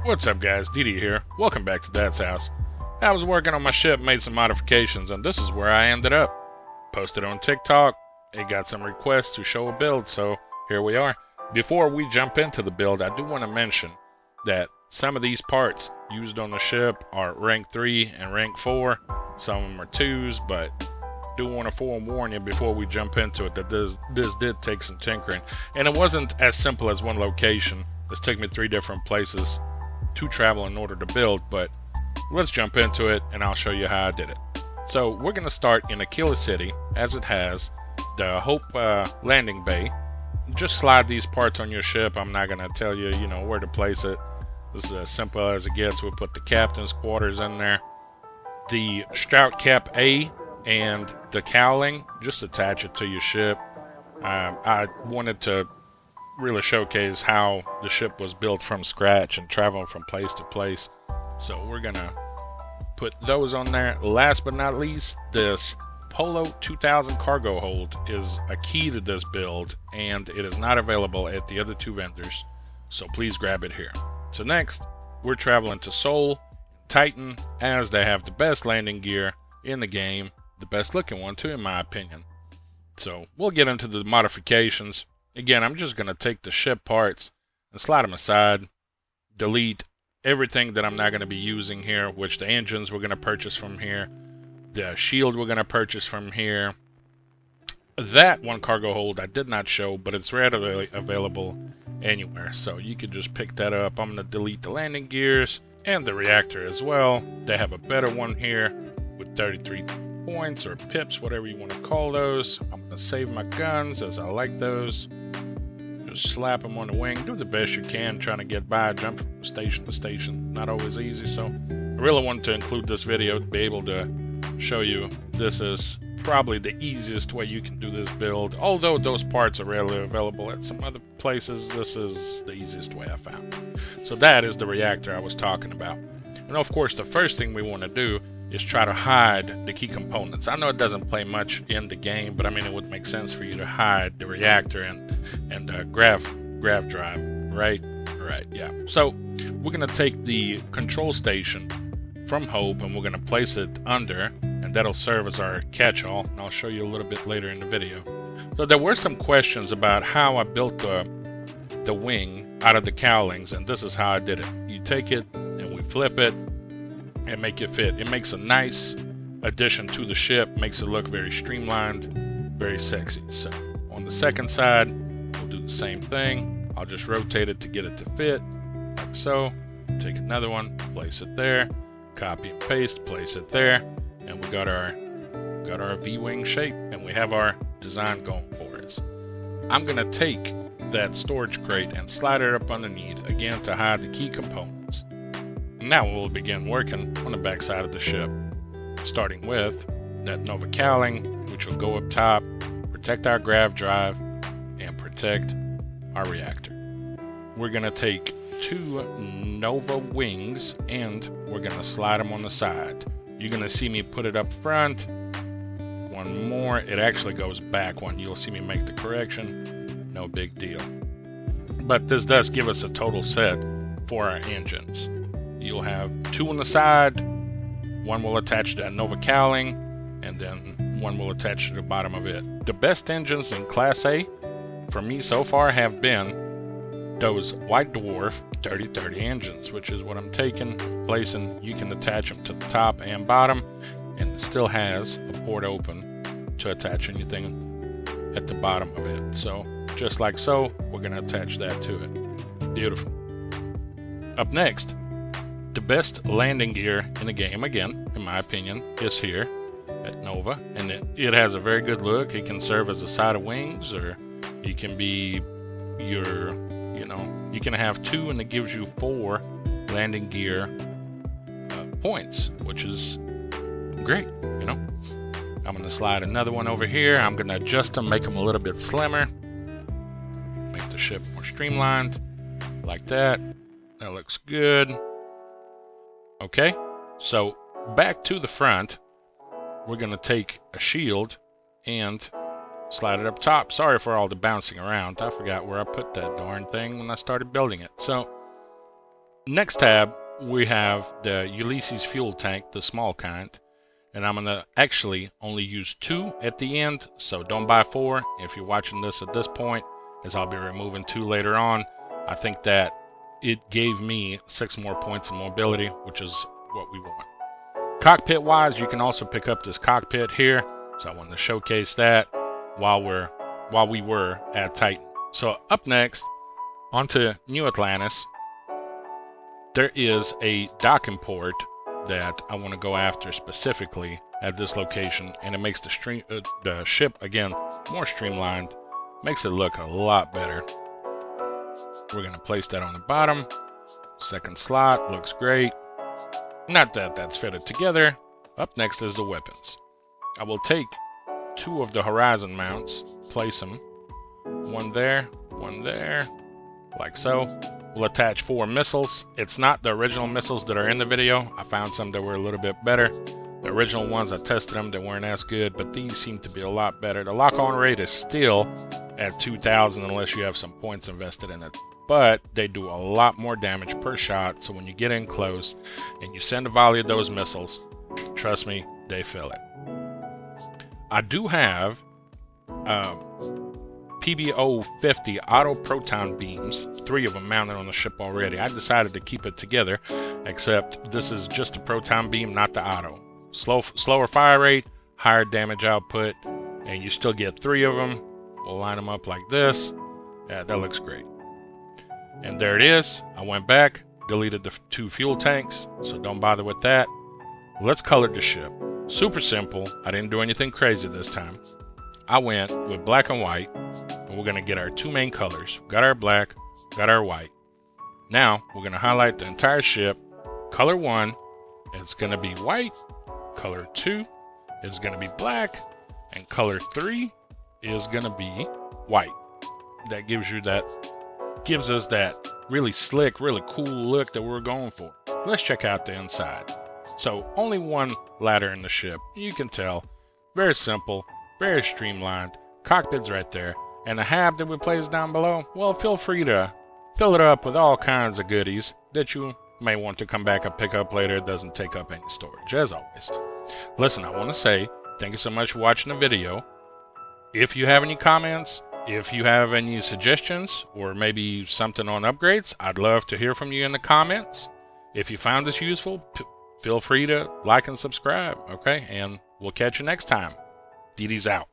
What's up guys, DD here. Welcome back to Dad's house. I was working on my ship, made some modifications, and this is where I ended up. Posted on TikTok, it got some requests to show a build, so here we are. Before we jump into the build, I do want to mention that some of these parts used on the ship are rank 3 and rank 4. Some of them are 2s, but do want to forewarn you before we jump into it that this did take some tinkering. And it wasn't as simple as one location. This took me 3 different places to travel in order to build, but let's jump into it and I'll show you how I did it. So we're going to start in Aila City, as it has the Hope landing bay. Just slide these parts on your ship. I'm not going to tell you, where to place it. This is as simple as it gets. We'll put the captain's quarters in there. The strout cap A and the cowling, just attach it to your ship. I wanted to really showcase how the ship was built from scratch and traveling from place to place. So we're gonna put those on there. Last but not least, this Polo 2000 cargo hold is a key to this build, and it is not available at the other 2 vendors, so please grab it here. So next, we're traveling to Seoul, Titan, as they have the best landing gear in the game, the best looking one too in my opinion. So we'll get into the modifications. Again, I'm just going to take the ship parts and slide them aside, delete everything that I'm not going to be using here, which the engines we're going to purchase from here, the shield we're going to purchase from here. That one cargo hold I did not show, but it's readily available anywhere, so you can just pick that up. I'm going to delete the landing gears and the reactor as well. They have a better one here with 33 points or pips, whatever you want to call those. I'm going to save my guns as I like those. Just slap them on the wing. Do the best you can trying to get by, jump from station to station. Not always easy, so I really wanted to include this video to be able to show you this is probably the easiest way you can do this build. Although those parts are rarely available at some other places, this is the easiest way I found. So that is the reactor I was talking about. And of course, the first thing we want to do is try to hide the key components. I know it doesn't play much in the game, but I mean it would make sense for you to hide the reactor and the grav drive, right? Right, yeah. So we're gonna take the control station from Hope and we're gonna place it under, and that'll serve as our catch-all, and I'll show you a little bit later in the video. So there were some questions about how I built the wing out of the cowlings, and this is how I did it. You take it and we flip it and make it fit. It makes a nice addition to the ship, makes it look very streamlined, very sexy. So on the second side, we'll do the same thing. I'll just rotate it to get it to fit, like so. Take another one, place it there, copy and paste, place it there, and we got our Vwing shape, and we have our design going for us. I'm gonna take that storage crate and slide it up underneath, again to hide the key components. Now we'll begin working on the back side of the ship, starting with that Nova cowling, which will go up top, protect our grav drive, and protect our reactor. We're going to take 2 Nova wings and we're going to slide them on the side. You're going to see me put it up front. One more, it actually goes back one. You'll see me make the correction. No big deal. But this does give us a total set for our engines. You'll have 2 on the side, one will attach to that Nova cowling, and then one will attach to the bottom of it. The best engines in Class A for me so far have been those White Dwarf 3030 engines, which is what I'm taking, placing. You can attach them to the top and bottom, and it still has a port open to attach anything at the bottom of it. So just like so, we're going to attach that to it. Beautiful. Up next, the best landing gear in the game, again, in my opinion, is here at Nova, and it has a very good look. It can serve as a side of wings, or it can be your, you can have 2 and it gives you 4 landing gear points, which is great, I'm going to slide another one over here. I'm going to adjust them, make them a little bit slimmer, make the ship more streamlined, like that. That looks good. Okay, so back to the front, we're going to take a shield and slide it up top. Sorry for all the bouncing around. I forgot where I put that darn thing when I started building it. So Next tab, we have the Ulysses fuel tank, the small kind. And I'm going to actually only use 2 at the end, so don't buy 4 if you're watching this at this point, as I'll be removing 2 later on. I think that it gave me 6 more points of mobility, which is what we want. Cockpit wise, you can also pick up this cockpit here, so I wanted to showcase that while we were at Titan. So up next, onto New Atlantis. There is a docking port that I want to go after specifically at this location, and it makes the ship again more streamlined, makes it look a lot better. We're going to place that on the bottom. Second slot looks great. Not that that's fitted together. Up next is the weapons. I will take 2 of the horizon mounts, place them, one there, like so. We'll attach 4 missiles. It's not the original missiles that are in the video. I found some that were a little bit better. The original ones, I tested them, they weren't as good, but these seem to be a lot better. The lock-on rate is still at 2,000 unless you have some points invested in it. But they do a lot more damage per shot, so when you get in close and you send a volley of those missiles, trust me, they feel it. I do have PBO 50 auto proton beams, 3 of them mounted on the ship already. I decided to keep it together, except this is just a proton beam, not the auto. Slower fire rate, higher damage output, and you still get 3 of them. We'll line them up like this. Yeah, that looks great. And there it is. I went back, deleted the 2 fuel tanks, so don't bother with that. Let's color the ship. Super simple. I didn't do anything crazy this time. I went with black and white, and we're going to get our 2 main colors. Got our black, got our white. Now, we're going to highlight the entire ship. Color 1 is going to be white. Color 2 is going to be black. And color 3 is going to be white. That gives us that really slick, really cool look that we're going for. Let's check out the inside. So only 1 ladder in the ship. You can tell. Very simple, very streamlined. Cockpit's right there. And the hab that we place down below, well, feel free to fill it up with all kinds of goodies that you may want to come back and pick up later. It doesn't take up any storage, as always. Listen, I want to say thank you so much for watching the video. If you have any comments, if you have any suggestions, or maybe something on upgrades, I'd love to hear from you in the comments. If you found this useful, feel free to like and subscribe, okay? And we'll catch you next time. DD's out.